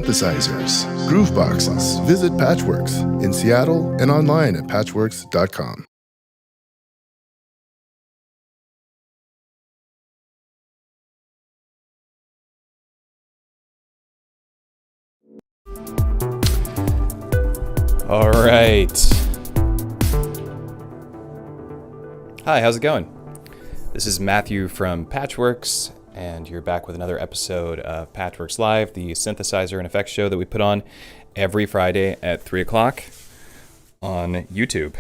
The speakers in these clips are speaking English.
synthesizers, groove boxes. Visit Patchwerks in Seattle and online at patchwerks.com. All right. Hi, how's it going? This is Matthew from Patchwerks, and you're back with another episode of Patchwerks Live, the synthesizer and effects show that we put on every Friday at 3 o'clock on YouTube,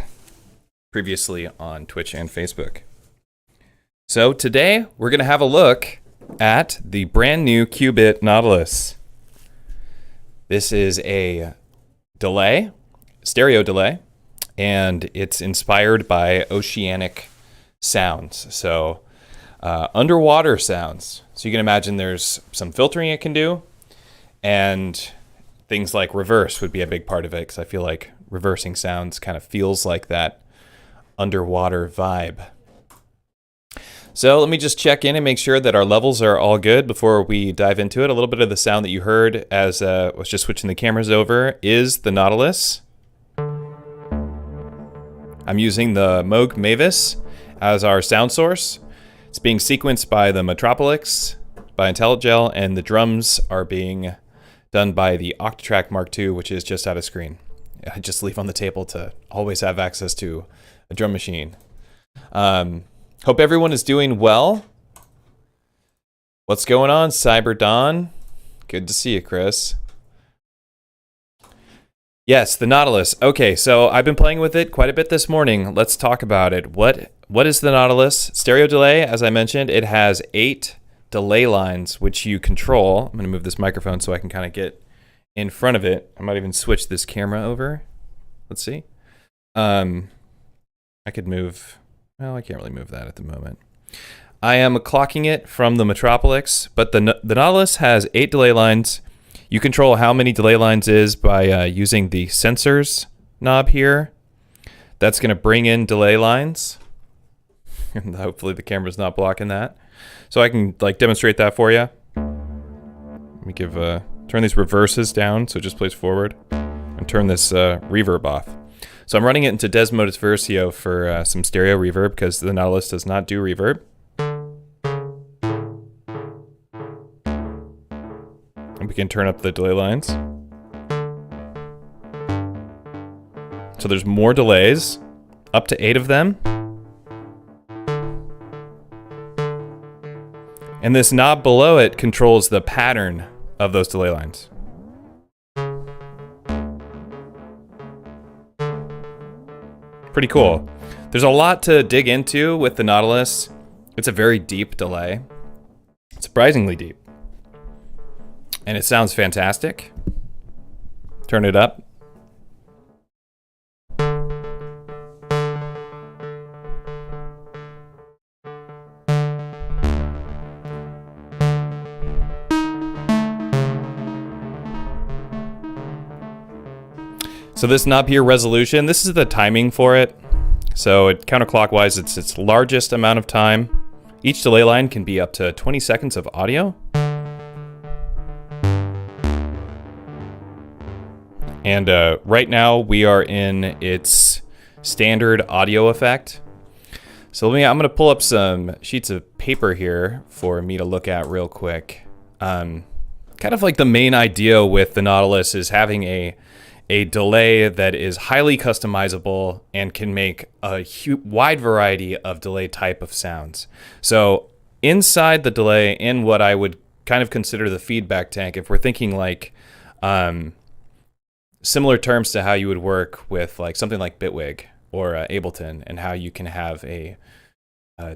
previously on Twitch and Facebook. So today we're going to have a look at the brand new Qu-Bit Nautilus. This is a delay, stereo delay, and it's inspired by oceanic sounds, so underwater sounds. So you can imagine there's some filtering it can do, and things like reverse would be a big part of it, because I feel like reversing sounds kind of feels like that underwater vibe. So let me just check in and make sure that our levels are all good before we dive into it. A little bit of the sound that you heard as I was just switching the cameras over is the Nautilus. I'm using the Moog Mavis as our sound source. It's being sequenced by the Metropolis, by IntelliGel, and the drums are being done by the Octatrack Mark II, which is just out of screen. I just leave on the table to always have access to a drum machine. Hope everyone is doing well. What's going on, Cyber Dawn? Good to see you, Chris. Yes, the Nautilus. Okay, so I've been playing with it quite a bit this morning. Let's talk about it. What is the Nautilus? Stereo delay, as I mentioned, it has 8 delay lines, which you control. I'm going to move this microphone so I can kind of get in front of it. I might even switch this camera over. Let's see. I could move... Well, I can't really move that at the moment. I am clocking it from the Metropolis, but the Nautilus has 8 delay lines. You control how many delay lines is by using the sensors knob here. That's going to bring in delay lines. And hopefully the camera's not blocking that. So I can demonstrate that for you. Let me turn these reverses down so it just plays forward. And turn this reverb off. So I'm running it into Des Modus Versio for some stereo reverb because the Nautilus does not do reverb. And we can turn up the delay lines. So there's more delays, up to 8 of them. And this knob below it controls the pattern of those delay lines. Pretty cool. There's a lot to dig into with the Nautilus. It's a very deep delay. Surprisingly deep. And it sounds fantastic. Turn it up. So this knob here, resolution, this is the timing for it. So it counterclockwise, it's its largest amount of time. Each delay line can be up to 20 seconds of audio. And right now we are in its standard audio effect. So I'm gonna pull up some sheets of paper here for me to look at real quick. Kind of like the main idea with the Nautilus is having a delay that is highly customizable and can make a wide variety of delay type of sounds. So inside the delay, in what I would kind of consider the feedback tank, if we're thinking like similar terms to how you would work with like something like Bitwig or Ableton, and how you can have a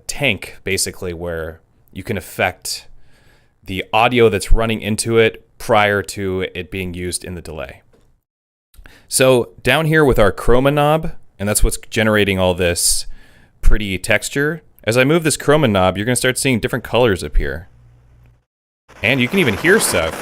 tank basically where you can affect the audio that's running into it prior to it being used in the delay. So down here with our chroma knob, and that's what's generating all this pretty texture. As I move this chroma knob, you're going to start seeing different colors appear. And you can even hear stuff.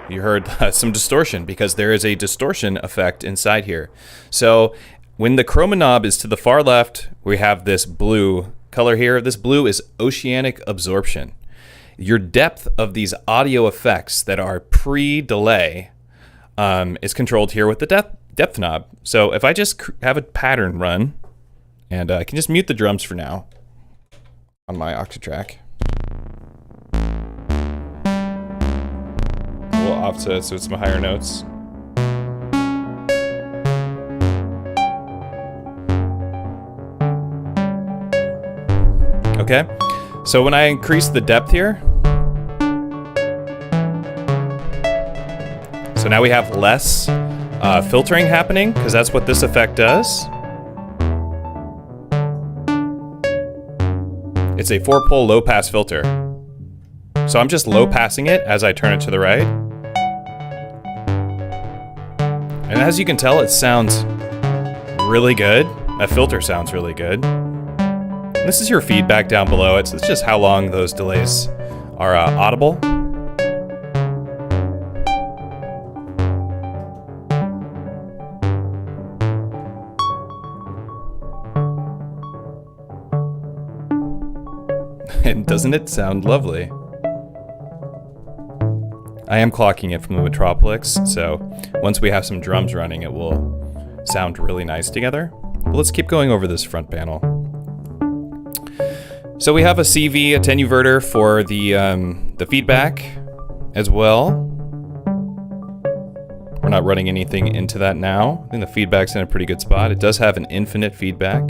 You heard some distortion because there is a distortion effect inside here. So when the chroma knob is to the far left, we have this blue color here. This blue is oceanic absorption. your depth of these audio effects that are pre-delay is controlled here with the depth knob. So if I just have a pattern run, and I can just mute the drums for now on my Octatrack. A little offset so it's some higher notes. Okay, so when I increase the depth here, so now we have less filtering happening, because that's what this effect does. It's a 4-pole low-pass filter. So I'm just low-passing it as I turn it to the right. And as you can tell, it sounds really good. That filter sounds really good. This is your feedback down below. It's just how long those delays are audible. And doesn't it sound lovely? I am clocking it from the Metropolis, so once we have some drums running, it will sound really nice together. But let's keep going over this front panel. So we have a CV attenuverter for the feedback as well. We're not running anything into that now. I think the feedback's in a pretty good spot. It does have an infinite feedback.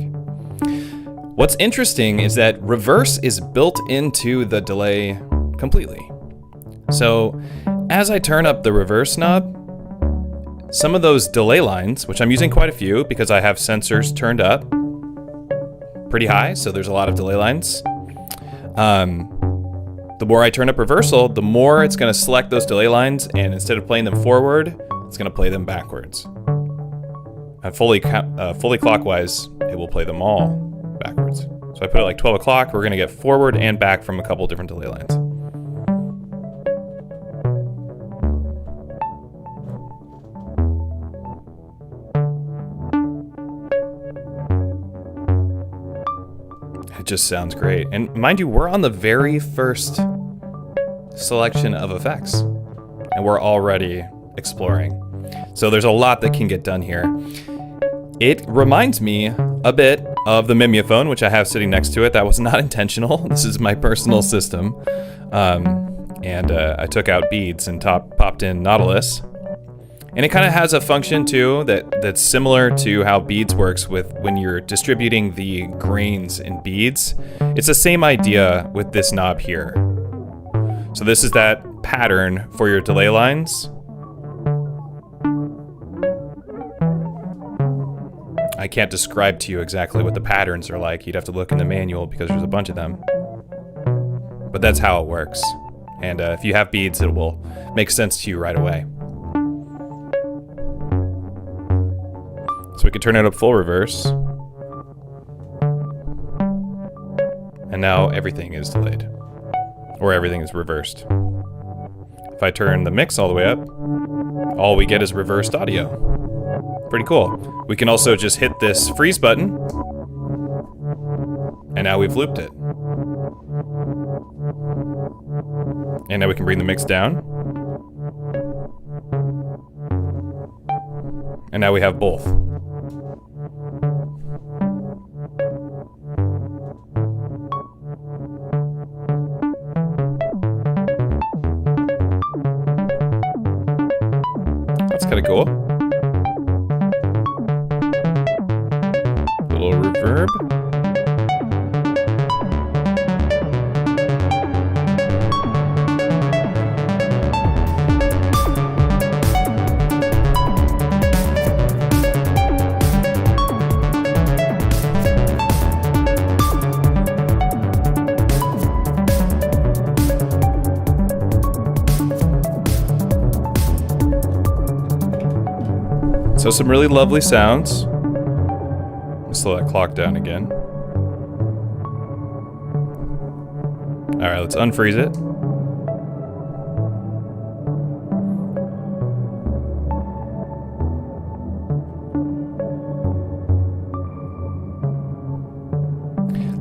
What's interesting is that reverse is built into the delay completely. So as I turn up the reverse knob, some of those delay lines, which I'm using quite a few because I have sensors turned up pretty high, so there's a lot of delay lines. The more I turn up reversal, the more it's going to select those delay lines, and instead of playing them forward, it's going to play them backwards. And fully clockwise, it will play them all backwards. So I put it like 12 o'clock, we're going to get forward and back from a couple different delay lines. It just sounds great. And mind you, we're on the very first selection of effects, and we're already exploring. So there's a lot that can get done here. It reminds me a bit of the Mimeophone, which I have sitting next to it. That was not intentional. This is my personal system. I took out beads and popped in Nautilus. And it kind of has a function too that's similar to how beads works with when you're distributing the grains in beads. It's the same idea with this knob here. So this is that pattern for your delay lines. I can't describe to you exactly what the patterns are like. You'd have to look in the manual because there's a bunch of them. But that's how it works. And if you have beads, it will make sense to you right away. So we can turn it up full reverse. And now everything is delayed. Or everything is reversed. If I turn the mix all the way up, all we get is reversed audio. Pretty cool. We can also just hit this freeze button, and now we've looped it. And now we can bring the mix down. And now we have both. That's kind of cool. A little reverb. So some really lovely sounds. Slow that clock down again. All right, let's unfreeze it.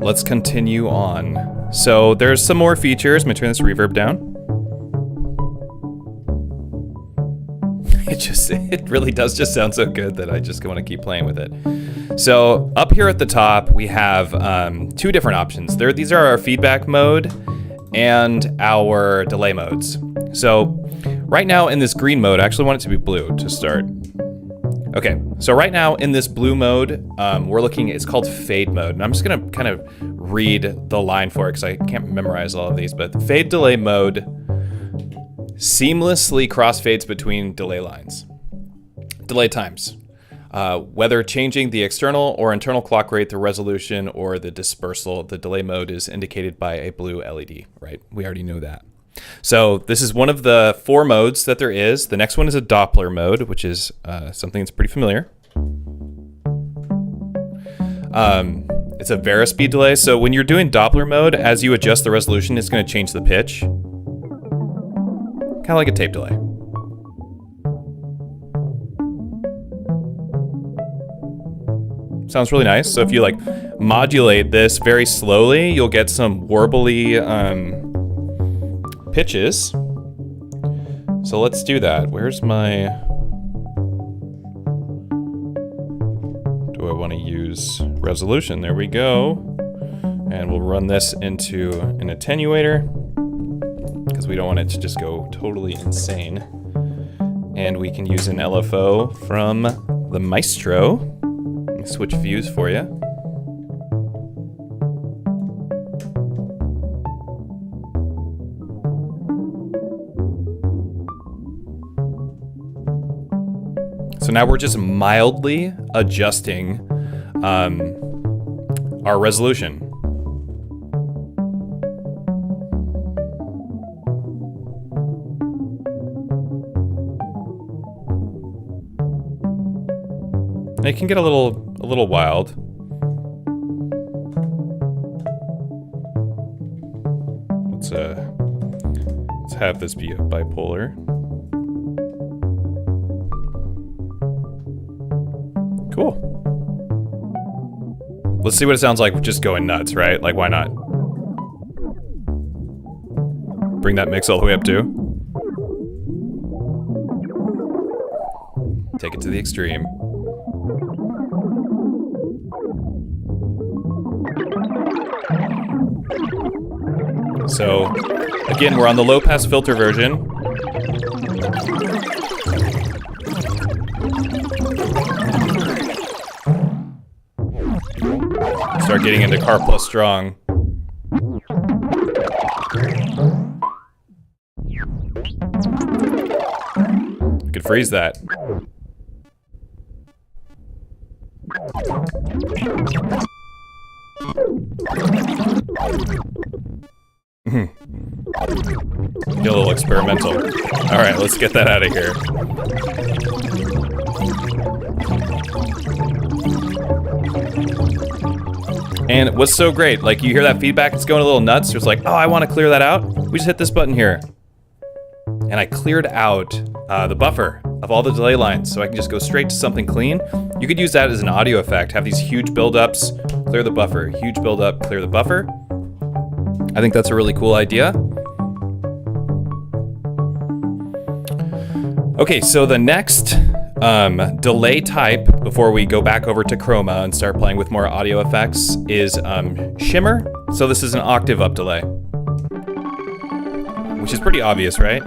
Let's continue on. So there's some more features. I'm gonna turn this reverb down. It really does just sound so good that I just want to keep playing with it. So up here at the top, we have two different options. These are our feedback mode and our delay modes. So right now in this green mode, I actually want it to be blue to start. Okay, so right now in this blue mode, we're looking, it's called fade mode. And I'm just gonna kind of read the line for it because I can't memorize all of these, but fade delay mode seamlessly crossfades between delay lines. Delay times. Whether changing the external or internal clock rate, the resolution, or the dispersal, the delay mode is indicated by a blue LED, right? We already know that. So this is one of the 4 modes that there is. The next one is a Doppler mode, which is something that's pretty familiar. It's a varispeed delay. So when you're doing Doppler mode, as you adjust the resolution, it's going to change the pitch. Kind of like a tape delay. Sounds really nice. So if you like modulate this very slowly, you'll get some warbly pitches. So let's do that. Where's my... Do I want to use resolution? There we go. And we'll run this into an attenuator because we don't want it to just go totally insane. And we can use an LFO from the Maestro. Let me switch views for you. So now we're just mildly adjusting our resolution. And it can get a little wild. Let's have this be a bipolar. Cool. Let's see what it sounds like just going nuts, right? Like, why not? Bring that mix all the way up too. Take it to the extreme. So, again, we're on the low-pass filter version. Start getting into Car Plus Strong. I could freeze that. Get a little experimental. All right, let's get that out of here. And what's so great, like you hear that feedback, it's going a little nuts. It's like, oh, I want to clear that out. We just hit this button here. And I cleared out the buffer of all the delay lines, so I can just go straight to something clean. You could use that as an audio effect, have these huge buildups, clear the buffer, huge buildup, clear the buffer. I think that's a really cool idea. Okay, so the next delay type, before we go back over to Chroma and start playing with more audio effects, is shimmer. So this is an octave up delay, which is pretty obvious, right?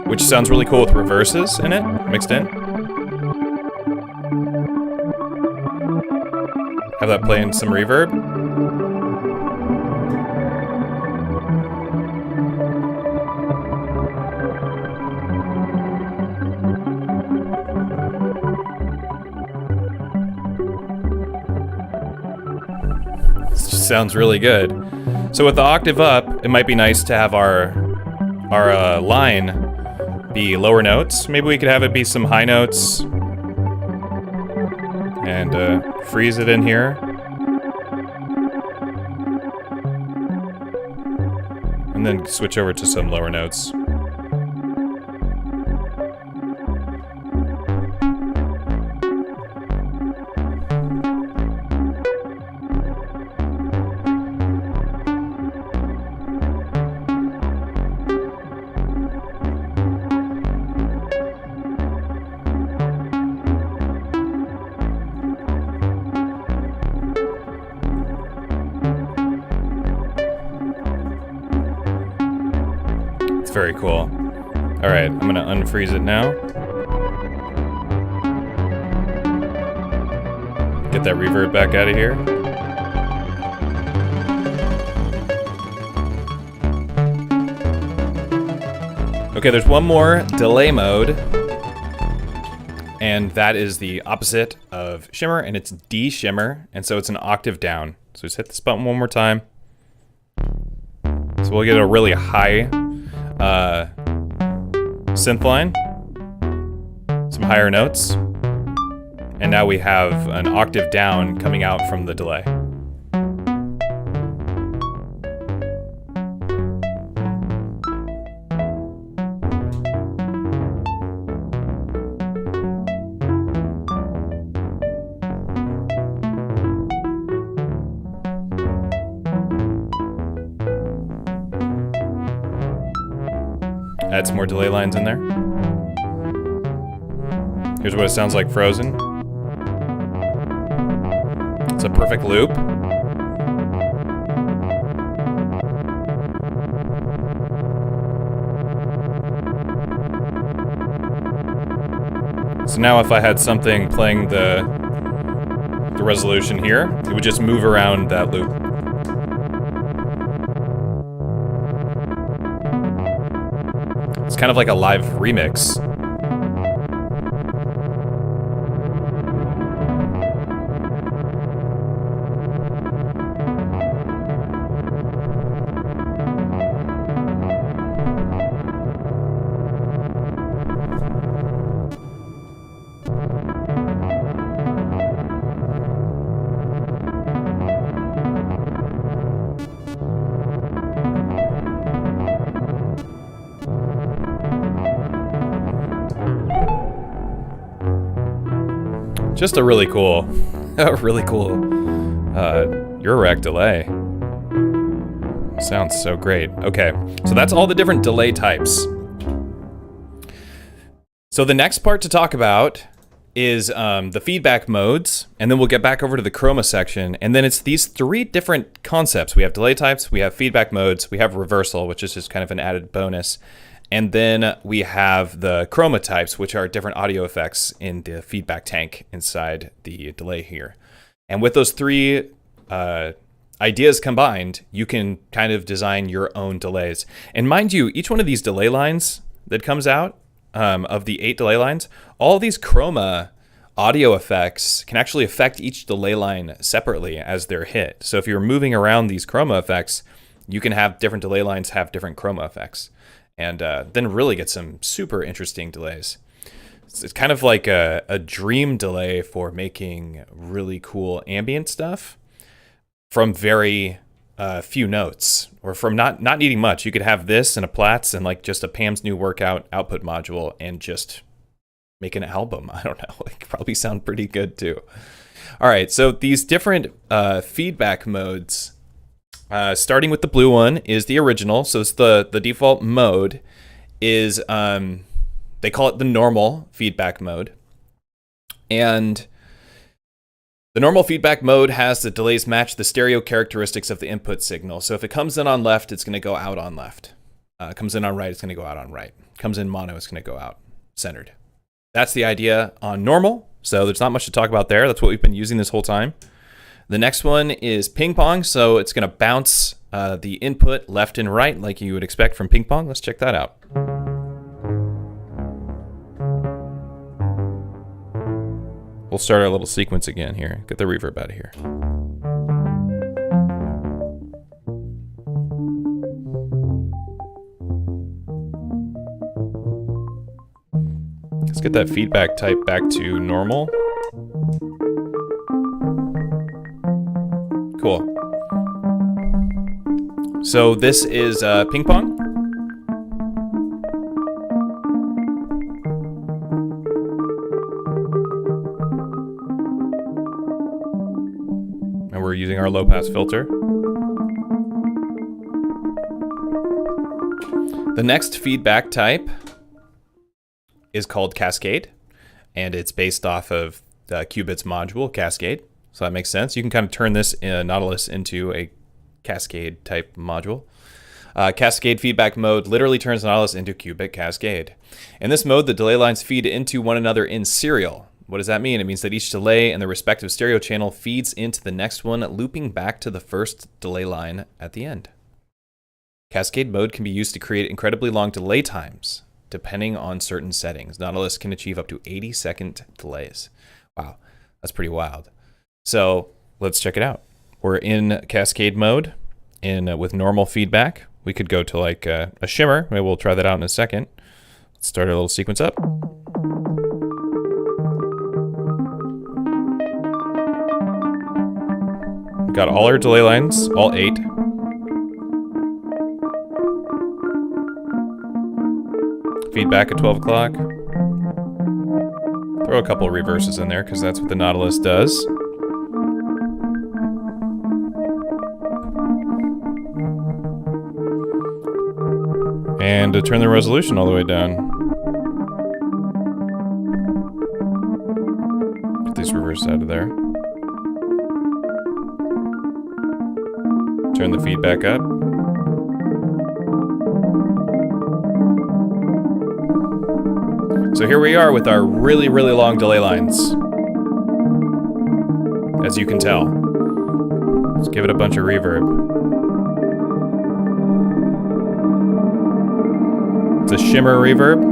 Which sounds really cool with reverses in it, mixed in. Have that play in some reverb. This just sounds really good. So with the octave up, it might be nice to have our line be lower notes. Maybe we could have it be some high notes and freeze it in here. And and then switch over to some lower notes. Very cool. All right, I'm gonna unfreeze it now. Get that reverb back out of here. Okay, there's one more delay mode, and that is the opposite of shimmer, and it's de-shimmer, and so it's an octave down. So just hit this button one more time. So we'll get a really high synth line, some higher notes, and now we have an octave down coming out from the delay. Add some more delay lines in there. Here's what it sounds like frozen. It's a perfect loop. So now if I had something playing the resolution here, it would just move around that loop. It's kind of like a live remix. Just a really cool Eurorack delay. Sounds so great. Okay, so that's all the different delay types. So the next part to talk about is the feedback modes, and then we'll get back over to the chroma section, and then it's these three different concepts. We have delay types, we have feedback modes, we have reversal, which is just kind of an added bonus. And then we have the chroma types, which are different audio effects in the feedback tank inside the delay here. And with those three ideas combined, you can kind of design your own delays. And mind you, each one of these delay lines that comes out, of the 8 delay lines, all these chroma audio effects can actually affect each delay line separately as they're hit. So if you're moving around these chroma effects, you can have different delay lines have different chroma effects. And then really get some super interesting delays. It's kind of like a dream delay for making really cool ambient stuff from very few notes, or from not needing much. You could have this and a Platts and like just a Pam's New Workout output module and just make an album. I don't know, it could probably sound pretty good too. All right, so these different feedback modes, starting with the blue one, is the original. So it's the default mode is, they call it the normal feedback mode. And the normal feedback mode has the delays match the stereo characteristics of the input signal. So if it comes in on left, it's going to go out on left. Comes in on right, it's going to go out on right. Comes in mono, it's going to go out centered. That's the idea on normal. So there's not much to talk about there. That's what we've been using this whole time. The next one is ping pong, so it's going to bounce the input left and right like you would expect from ping pong. Let's check that out. We'll start our little sequence again here. Get the reverb out of here. Let's get that feedback type back to normal. Cool. So this is ping pong. And we're using our low pass filter. The next feedback type is called Cascade, and it's based off of the Qu-Bit's module, Cascade. So that makes sense. You can kind of turn this Nautilus into a Cascade type module. Cascade feedback mode literally turns Nautilus into Qu-Bit Cascade. In this mode, the delay lines feed into one another in serial. What does that mean? It means that each delay in the respective stereo channel feeds into the next one, looping back to the first delay line at the end. Cascade mode can be used to create incredibly long delay times, depending on certain settings. Nautilus can achieve up to 80-second delays. Wow, that's pretty wild. So let's check it out. We're in Cascade mode with normal feedback. We could go to like a shimmer. Maybe we'll try that out in a second. Let's start our little sequence up. We've got all our delay lines, all 8. Feedback at 12 o'clock. Throw a couple reverses in there because that's what the Nautilus does. And to turn the resolution all the way down. Get these reverses out of there. Turn the feedback up. So here we are with our really, really long delay lines. As you can tell. Let's give it a bunch of reverb. It's a shimmer reverb.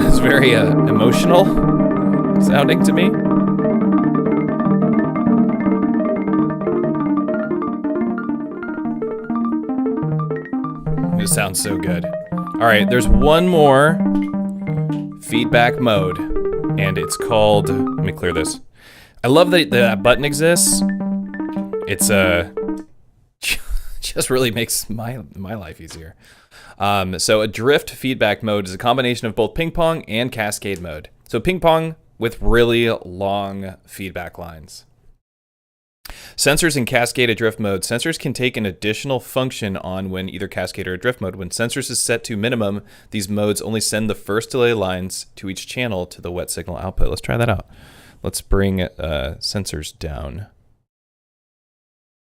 It's very emotional sounding to me. It sounds so good. All right, there's one more feedback mode, and it's called, let me clear this. I love that that button exists. It's just really makes my life easier. So a drift feedback mode is a combination of both ping pong and cascade mode. So ping pong with really long feedback lines. Sensors in cascade or drift mode. Sensors can take an additional function on when either cascade or drift mode. When sensors is set to minimum, these modes only send the first delay lines to each channel to the wet signal output. Let's try that out. Let's bring sensors down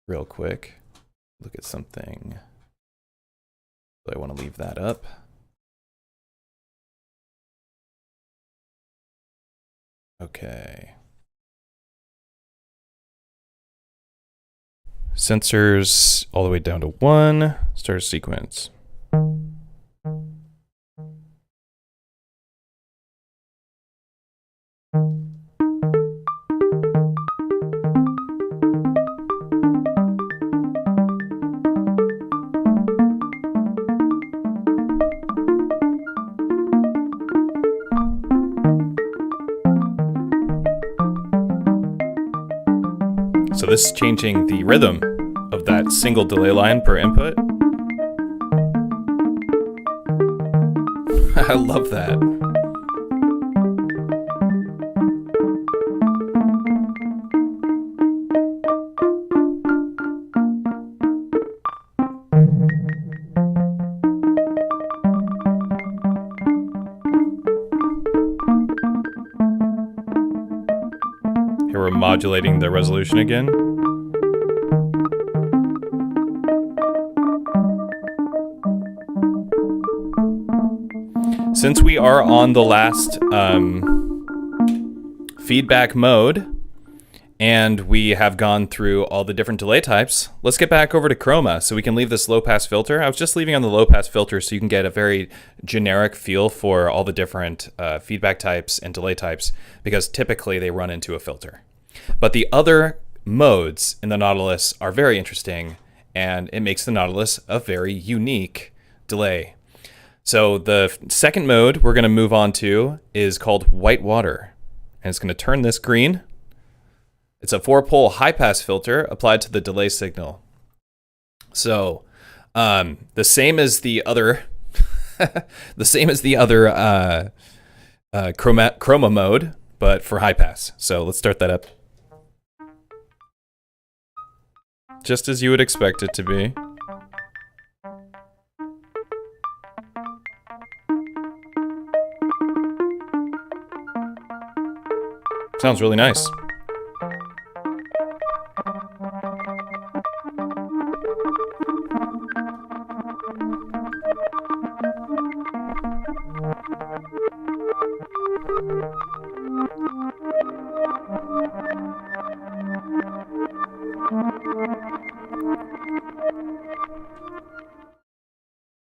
real quick. Look at something. I want to leave that up. Okay. Sensors all the way down to 1. Start a sequence. So this is changing the rhythm of that single delay line per input. I love that. Here we're modulating the resolution again. Since we are on the last feedback mode, and we have gone through all the different delay types, let's get back over to Chroma so we can leave this low pass filter. I was just leaving on the low pass filter so you can get a very generic feel for all the different feedback types and delay types, because typically they run into a filter. But the other modes in the Nautilus are very interesting, and it makes the Nautilus a very unique delay. So the second mode we're going to move on to is called white water, and it's going to turn this green. It's a 4-pole high-pass filter applied to the delay signal. So the same as the other, chroma mode, but for high-pass. So let's start that up. Just as you would expect it to be. Sounds really nice.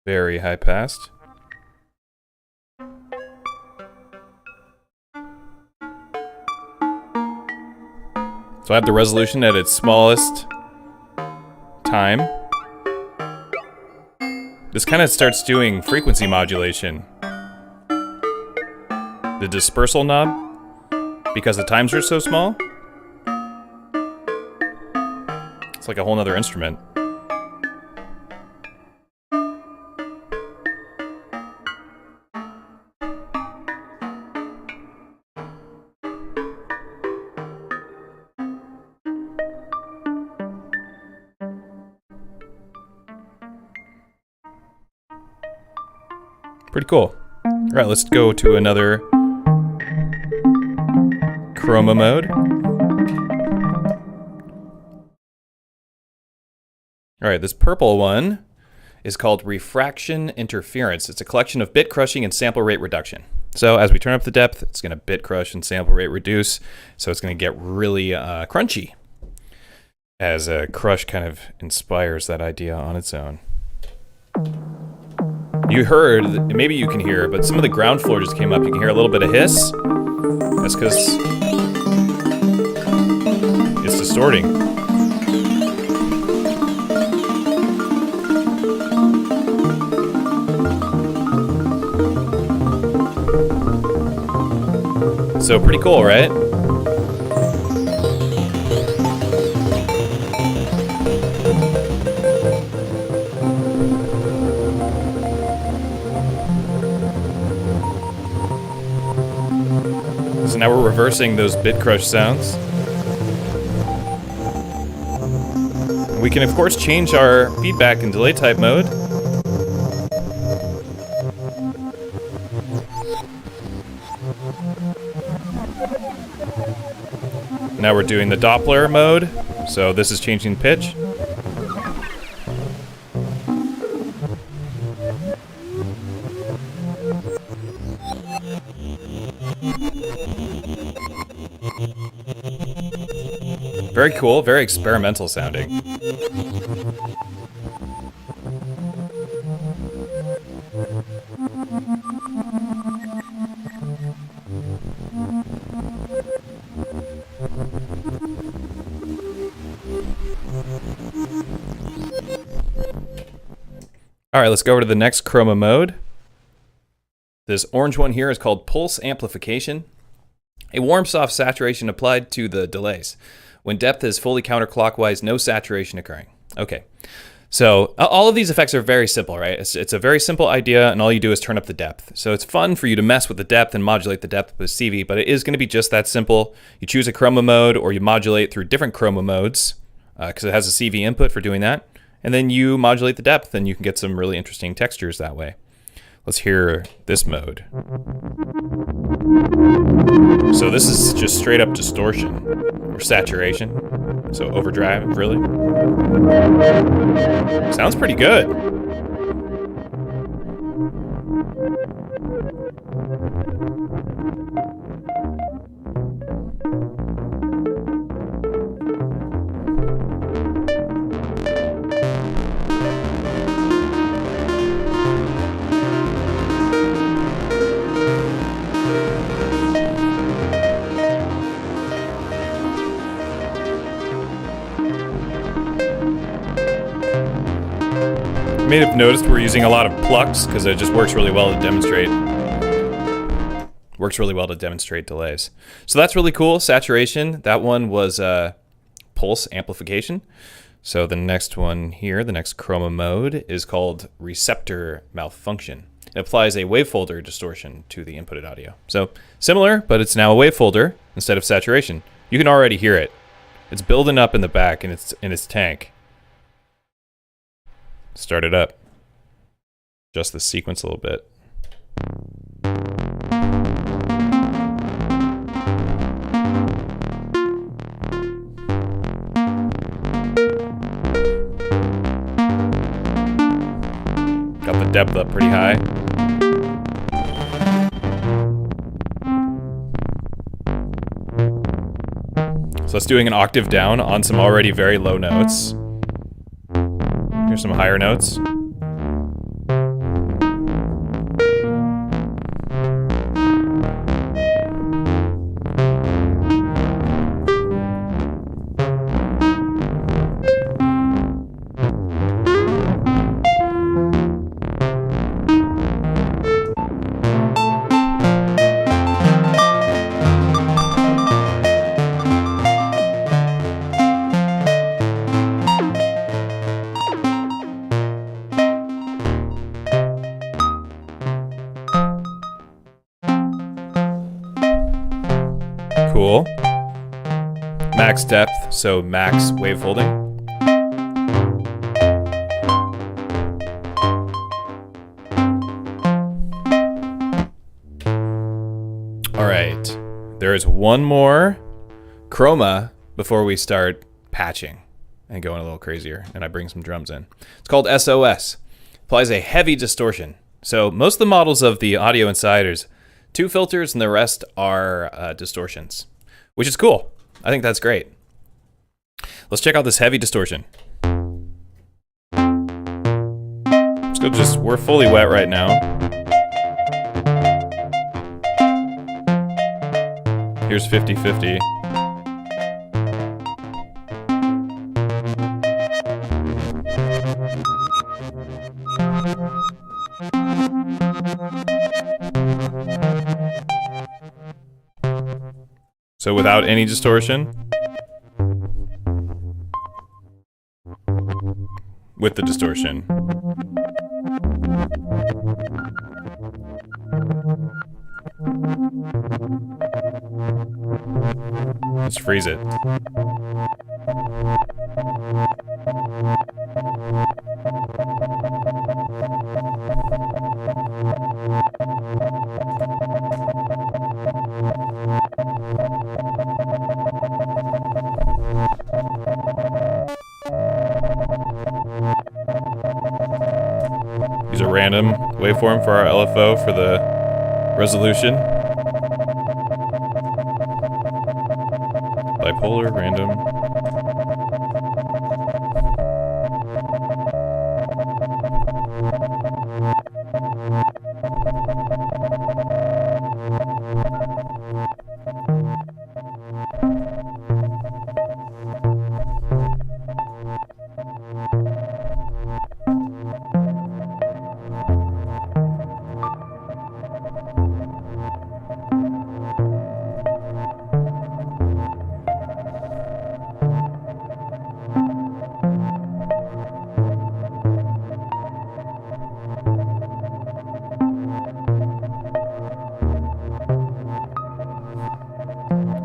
Very high passed. So I have the resolution at its smallest time. This kind of starts doing frequency modulation. The dispersal knob, because the times are so small, it's like a whole nother instrument. Pretty cool. All right, let's go to another chroma mode. All right, this purple one is called refraction interference. It's a collection of bit crushing and sample rate reduction. So as we turn up the depth, it's going to bit crush and sample rate reduce. So it's going to get really crunchy, as crush kind of inspires that idea on its own. You heard, maybe you can hear, but some of the ground floor just came up. You can hear a little bit of hiss. That's because it's distorting. So pretty cool, right? So now we're reversing those bit crush sounds. We can of course change our feedback and delay type mode. Now we're doing the Doppler mode, so this is changing pitch. Very cool, very experimental sounding. All right, let's go over to the next chroma mode. This orange one here is called pulse amplification. A warm, soft saturation applied to the delays. When depth is fully counterclockwise, no saturation occurring. Okay, so all of these effects are very simple, right? It's a very simple idea, and all you do is turn up the depth. So it's fun for you to mess with the depth and modulate the depth with CV, but it is going to be just that simple. You choose a chroma mode, or you modulate through different chroma modes, because it has a CV input for doing that. And then you modulate the depth, and you can get some really interesting textures that way. Let's hear this mode. So this is just straight up distortion or saturation. So overdrive, really. Sounds pretty good. may have noticed we're using a lot of plucks because it just works really well to demonstrate. Works really well to demonstrate delays. So that's really cool. Saturation. That one was pulse amplification. So the next one here, the next chroma mode, is called receptor malfunction. It applies a wavefolder distortion to the inputted audio. So similar, but it's now a wavefolder instead of saturation. You can already hear it. It's building up in the back in its tank. Start it up. Adjust the sequence a little bit. Got the depth up pretty high. So it's doing an octave down on some already very low notes. Here's some higher notes. Cool. Max depth, so max wavefolding. All right, there is one more chroma before we start patching and going a little crazier, and I bring some drums in. It's called SOS. Applies a heavy distortion. So most of the models of the Audio Insiders, 2 filters and the rest are distortions, which is cool. I think that's great. Let's check out this heavy distortion. Let's go we're fully wet right now. Here's 50-50. So without any distortion. With the distortion. Let's freeze it. Use a random waveform for our LFO for the resolution. Bipolar, random.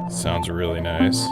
Sounds really nice.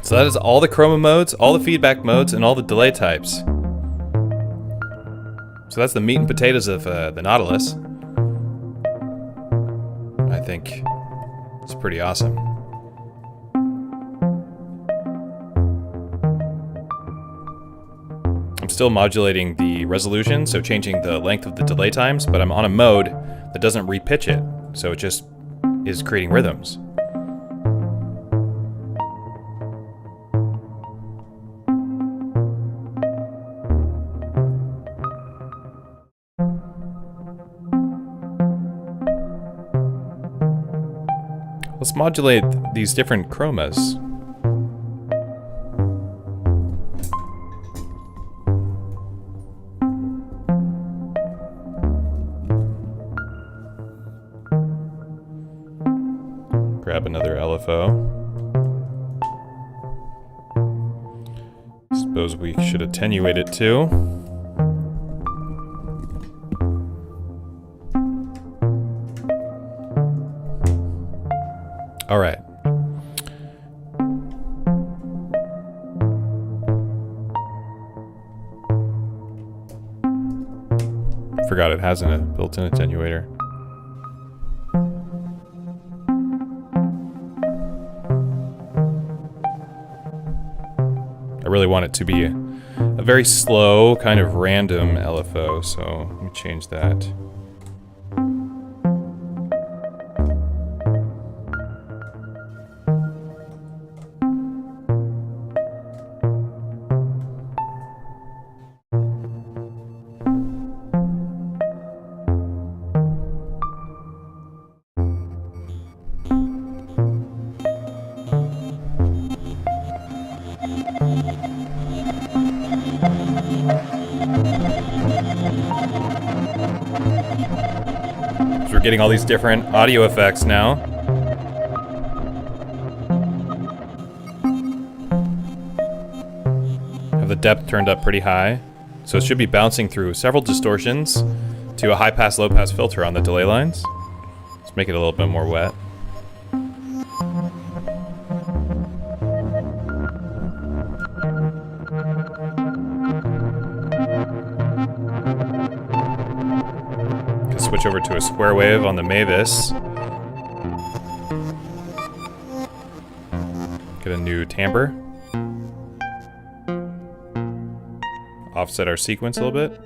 So that is all the chroma modes, all the feedback modes, and all the delay types. So that's the meat and potatoes of the Nautilus. I think it's pretty awesome. I'm still modulating the resolution, so changing the length of the delay times, but I'm on a mode that doesn't repitch it, so it just is creating rhythms. Let's modulate these different chromas. Grab another LFO. Suppose we should attenuate it too. All right. Forgot it has a built-in attenuator. I really want it to be a very slow, kind of random LFO, so let me change that. So we're getting all these different audio effects now. Have the depth turned up pretty high. So it should be bouncing through several distortions to a high pass, low pass filter on the delay lines. Let's make it a little bit more wet. Switch over to a square wave on the Mavis. Get a new timbre. Offset our sequence a little bit.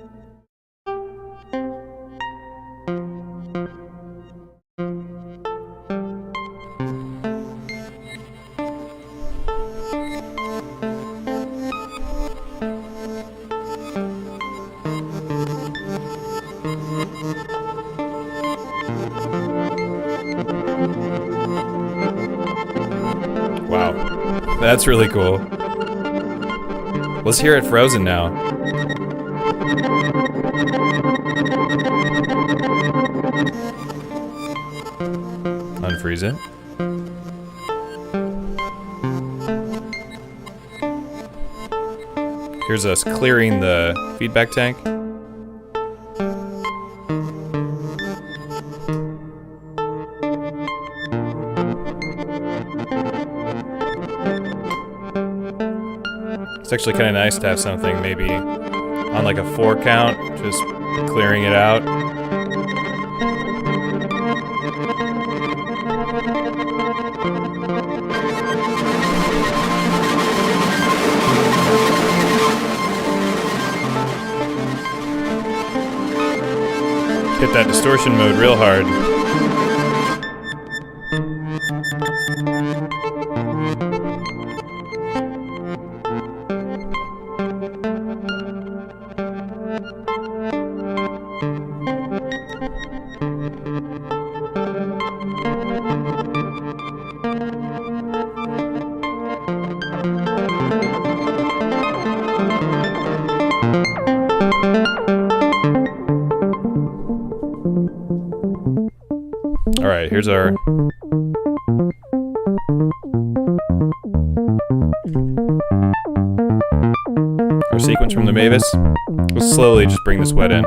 Wow, that's really cool. Let's hear it frozen now. Unfreeze it. Here's us clearing the feedback tank. It's actually kind of nice to have something maybe on like a 4 count, just clearing it out. Hit that distortion mode real hard. Alright, here's our sequence from the Mavis. We'll slowly just bring this wet in.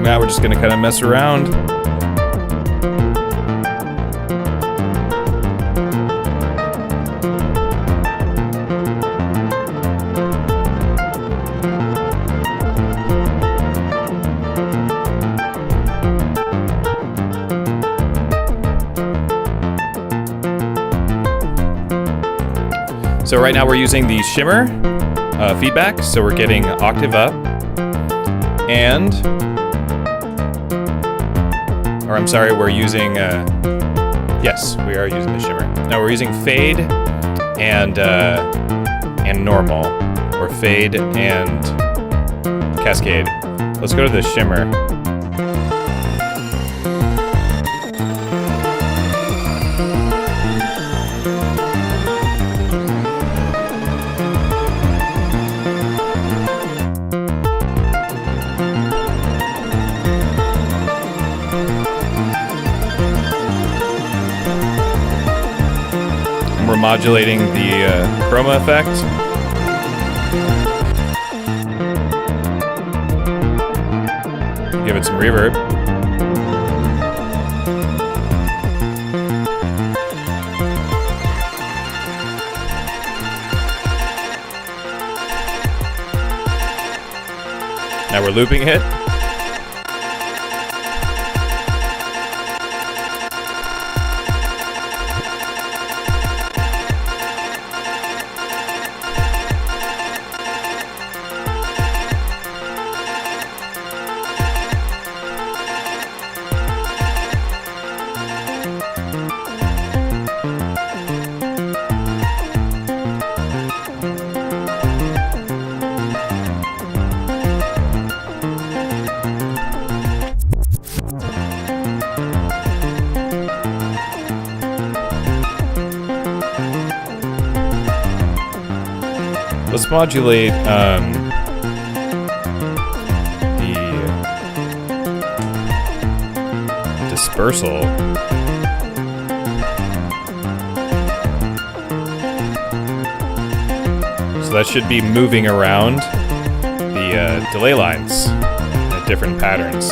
Now we're just gonna kind of mess around. So right now we're using the shimmer feedback, so we're getting octave up, and, or I'm sorry, we're using, yes, we are using the shimmer. Now we're using fade and normal, or fade and cascade. Let's go to the shimmer. We're modulating the chroma effect. Give it some reverb. Now we're looping it. Let's modulate the dispersal. So that should be moving around the delay lines at different patterns.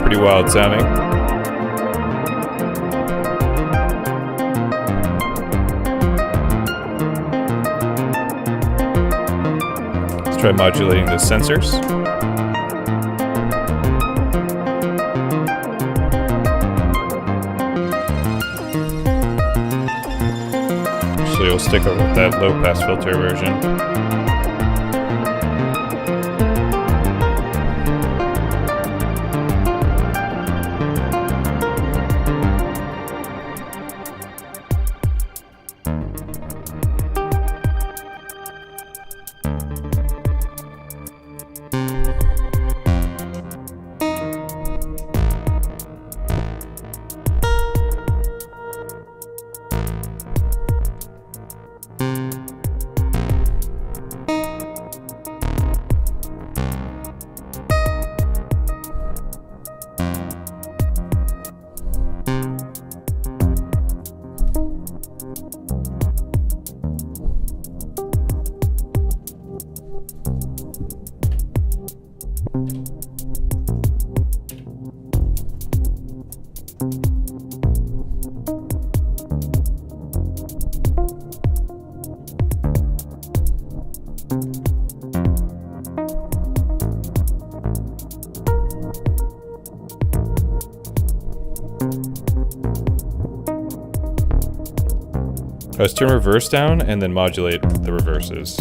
Pretty wild sounding. Let's try modulating the sensors. Actually, we'll stick with that low pass filter version. Let's turn reverse down and then modulate the reverses.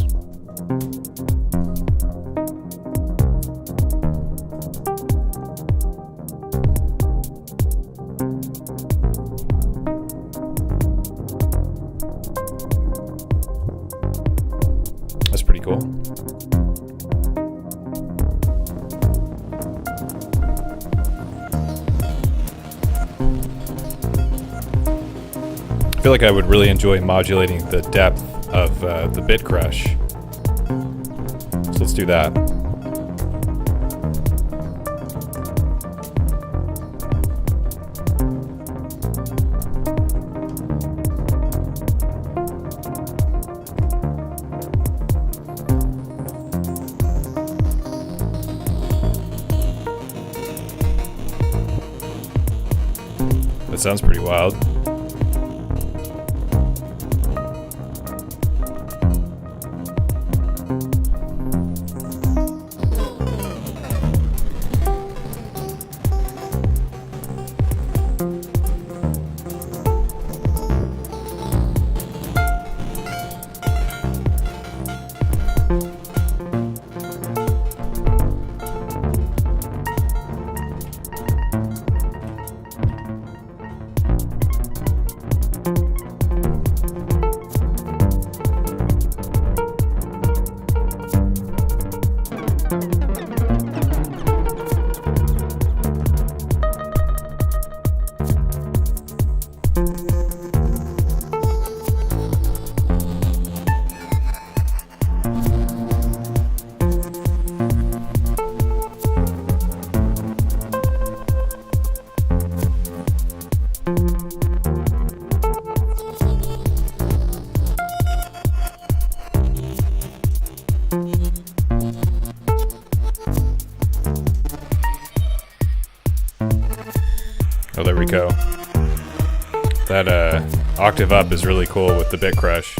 That's pretty cool. I feel like I would really enjoy modulating the depth of the bit crush. So let's do that. That sounds pretty wild. Oh, there we go. That octave up is really cool with the bit crush.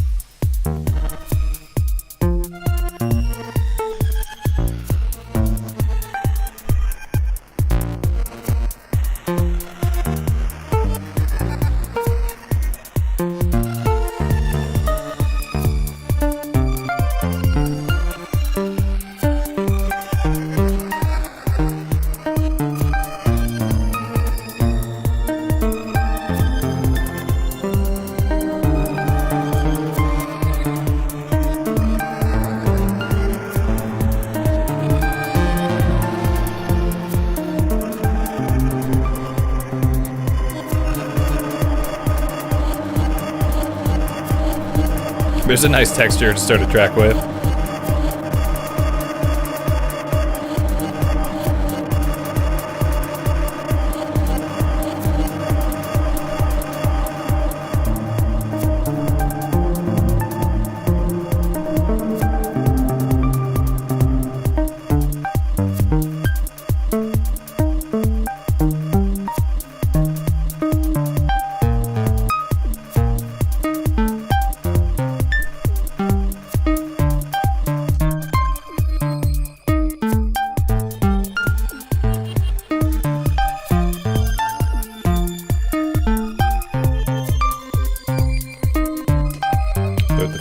There's a nice texture to start a track with.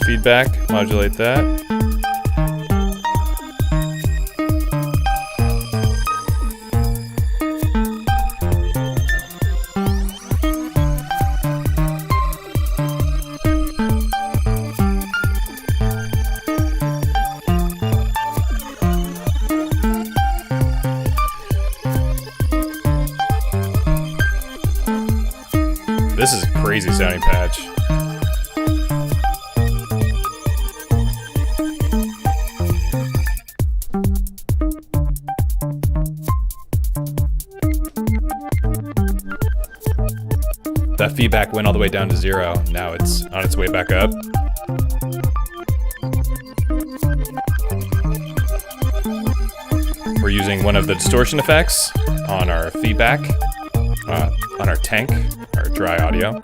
Feedback, modulate that. This is a crazy sounding patch. That feedback went all the way down to 0. Now it's on its way back up. We're using one of the distortion effects on our feedback, on our tank, our dry audio.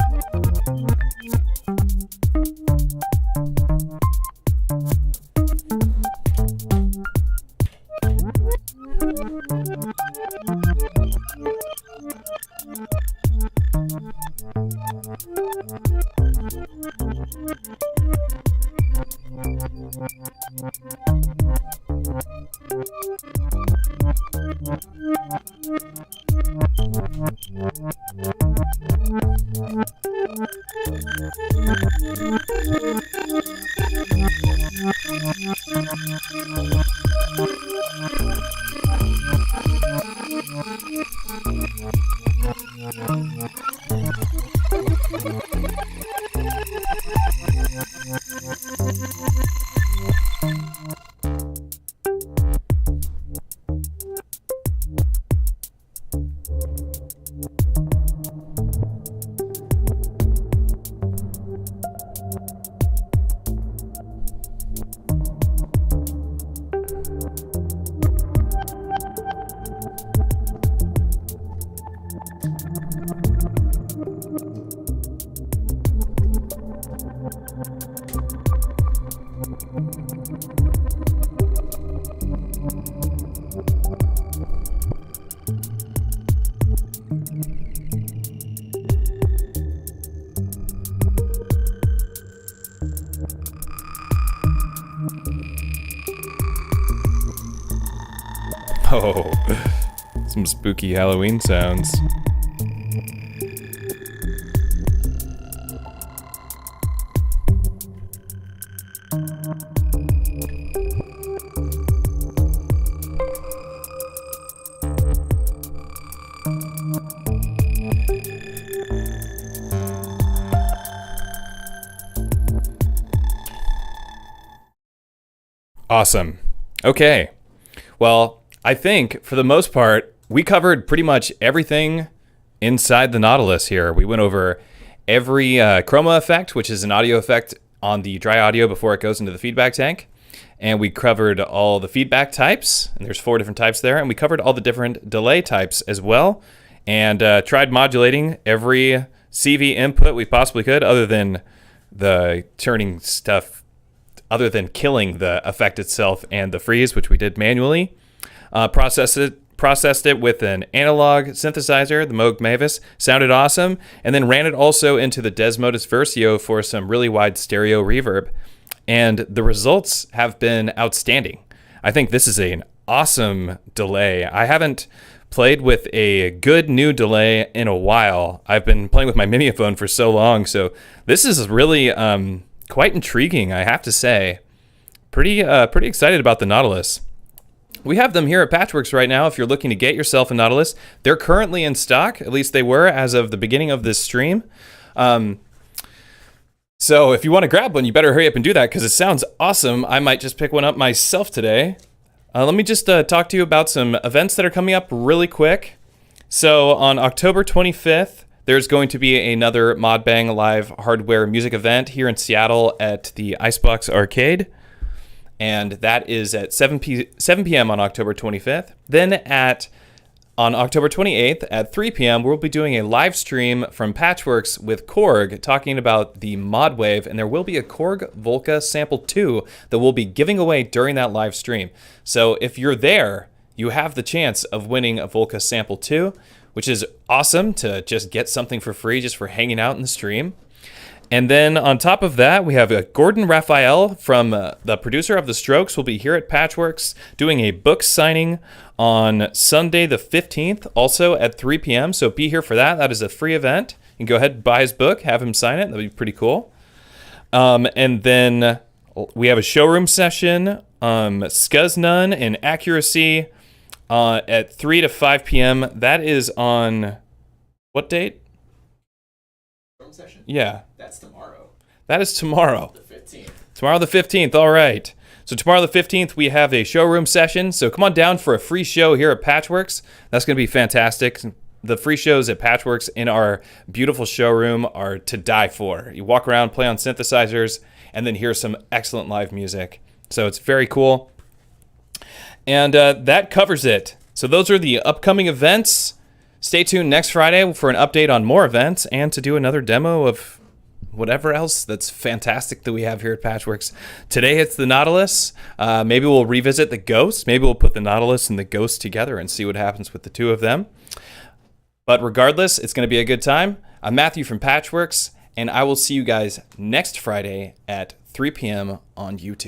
Oh, some spooky Halloween sounds. Awesome. Okay. Well, I think for the most part, we covered pretty much everything inside the Nautilus here. We went over every chroma effect, which is an audio effect on the dry audio before it goes into the feedback tank. And we covered all the feedback types, and there's 4 different types there. And we covered all the different delay types as well, and tried modulating every CV input we possibly could, other than the turning stuff, other than killing the effect itself and the freeze, which we did manually. Processed it with an analog synthesizer, the Moog Mavis, sounded awesome, and then ran it also into the Desmodus Versio for some really wide stereo reverb. And the results have been outstanding. I think this is an awesome delay. I haven't played with a good new delay in a while. I've been playing with my Mimiophone for so long, so this is really quite intriguing, I have to say. Pretty excited about the Nautilus. We have them here at Patchwerks right now if you're looking to get yourself a Nautilus. They're currently in stock, at least they were as of the beginning of this stream. So if you want to grab one, you better hurry up and do that because it sounds awesome. I might just pick one up myself today. Let me just talk to you about some events that are coming up really quick. So on October 25th, there's going to be another Modbang Live hardware music event here in Seattle at the Icebox Arcade. And that is at 7 p.m. on October 25th. Then on October 28th at 3 p.m., we'll be doing a live stream from Patchwerks with Korg talking about the Modwave, and there will be a Korg Volca Sample 2 that we'll be giving away during that live stream. So if you're there, you have the chance of winning a Volca Sample 2, which is awesome to just get something for free just for hanging out in the stream. And then on top of that, we have Gordon Raphael from the producer of The Strokes will be here at Patchwerks doing a book signing on Sunday the 15th, also at 3 p.m. So be here for that. That is a free event. You can go ahead and buy his book, have him sign it. That'd be pretty cool. And then we have a showroom session, Skuznun and Accuracy at 3 to 5 p.m. That is on what date? Session? Yeah. That's tomorrow. That is tomorrow. The 15th. Tomorrow the 15th, all right. So tomorrow the 15th, we have a showroom session. So come on down for a free show here at Patchwerks. That's going to be fantastic. The free shows at Patchwerks in our beautiful showroom are to die for. You walk around, play on synthesizers, and then hear some excellent live music. So it's very cool. And that covers it. So those are the upcoming events. Stay tuned next Friday for an update on more events and to do another demo of whatever else that's fantastic that we have here at Patchwerks. Today it's the Nautilus. Maybe we'll revisit the Ghost. Maybe we'll put the Nautilus and the Ghost together and see what happens with the two of them. But regardless, it's going to be a good time. I'm Matthew from Patchwerks, and I will see you guys next Friday at 3 p.m. on YouTube.